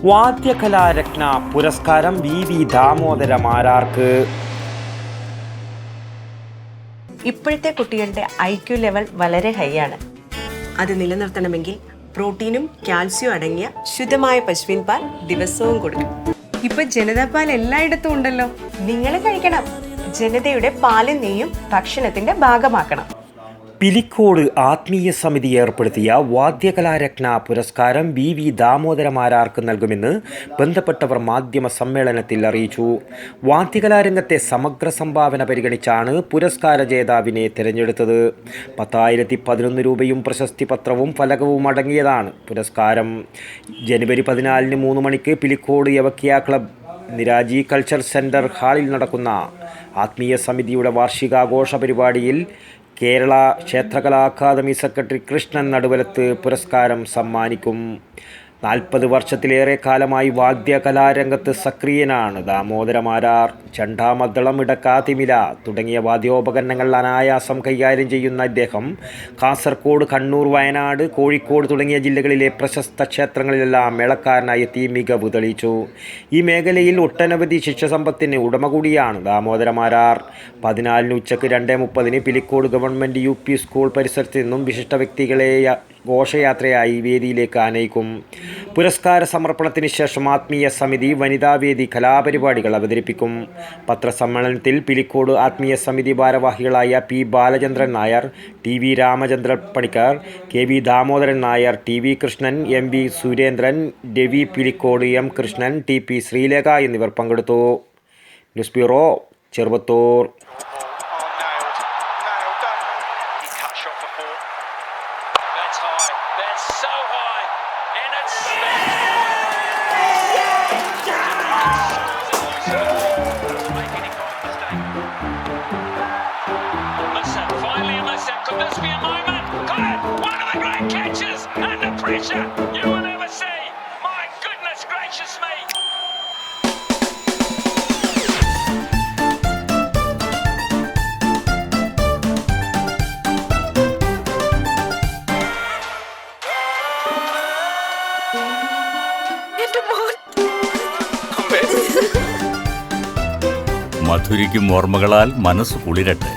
വാദ്യകലാരത്ന പുരസ്കാരം വി ദാമോദര മാരാർക്ക്. ഇപ്പോഴത്തെ കുട്ടികളുടെ IQ ലെവൽ വളരെ ഹൈ ആണ്. അത് നിലനിർത്തണമെങ്കിൽ പ്രോട്ടീനും കാൽസ്യവും അടങ്ങിയ ശുദ്ധമായ പശുവിൻ പാൽ ദിവസവും കൊടുക്കും. ഇപ്പൊ ജനതാ പാൽ എല്ലായിടത്തും ഉണ്ടല്ലോ. നിങ്ങൾ കഴിക്കണം. ജനതയുടെ പാലും നെയ്യും ഭക്ഷണത്തിന്റെ ഭാഗമാക്കണം. പിലിക്കോട് ആത്മീയ സമിതി ഏർപ്പെടുത്തിയ വാദ്യകലാരത്ന പുരസ്കാരം വി ദാമോദര മാരാർക്ക് നൽകുമെന്ന് ബന്ധപ്പെട്ടവർ മാധ്യമ സമ്മേളനത്തിൽ അറിയിച്ചു. വാദ്യകലാരംഗത്തെ സമഗ്ര സംഭാവന പരിഗണിച്ചാണ് പുരസ്കാര ജേതാവിനെ തിരഞ്ഞെടുത്തത്. 10,011 രൂപയും പ്രശസ്തി പത്രവും ഫലകവും അടങ്ങിയതാണ് പുരസ്കാരം. ജനുവരി 14 3 മണിക്ക് പിലിക്കോട് യവക്കിയ ക്ലബ് നിരാജി കൾച്ചർ സെൻറ്റർ ഹാളിൽ നടക്കുന്ന ആത്മീയ സമിതിയുടെ വാർഷികാഘോഷ പരിപാടിയിൽ കേരള ക്ഷേത്രകലാ അക്കാദമി സെക്രട്ടറി കൃഷ്ണൻ നടുവലത്ത് പുരസ്കാരം സമ്മാനിക്കും. 40 വർഷത്തിലേറെ കാലമായി വാദ്യകലാരംഗത്ത് സക്രിയനാണ് ദാമോദര മാരാർ. ചെണ്ട, മദ്ദളം, ഇടക്ക, തിമില തുടങ്ങിയ വാദ്യോപകരണങ്ങൾ അനായാസം കൈകാര്യം ചെയ്യുന്ന ഇദ്ദേഹം കാസർഗോഡ്, കണ്ണൂർ, വയനാട്, കോഴിക്കോട് തുടങ്ങിയ ജില്ലകളിലെ പ്രശസ്ത ക്ഷേത്രങ്ങളിലെല്ലാം മേളക്കാരനായി എത്തി മികവ് തെളിയിച്ചു. ഈ മേഖലയിൽ ഒട്ടനവധി ശിഷ്യസമ്പത്തിന് ഉടമ കൂടിയാണ് ദാമോദര മാരാർ. 14 ഉച്ചയ്ക്ക് 2:30 പിലിക്കോട് ഗവൺമെൻറ് UP സ്കൂൾ പരിസരത്ത് നിന്നും വിശിഷ്ട വ്യക്തികളെ ഘോഷയാത്രയായി വേദിയിലേക്ക് ആനയിക്കും. പുരസ്കാര സമർപ്പണത്തിന് ശേഷം ആത്മീയ സമിതി വനിതാവേദി കലാപരിപാടികൾ അവതരിപ്പിക്കും. പത്രസമ്മേളനത്തിൽ പിലിക്കോട് ആത്മീയ സമിതി ഭാരവാഹികളായ P Balachandran Nair, TV Ramachandra Panicker, KV Damodaran Nair, TV Krishnan, MV Surendran, Ravi Pilicode, M Krishnan, TP Sreelekha എന്നിവർ പങ്കെടുത്തു. News bureau, Cheruvathur. That's so high, and it's finally a miss. Could this be a moment? Got it! One of the great catches under pressure you will never see. My goodness gracious me! മധുരിക്കും ഓർമ്മകളാൽ മനസ്സ് കുളിരട്ടെ.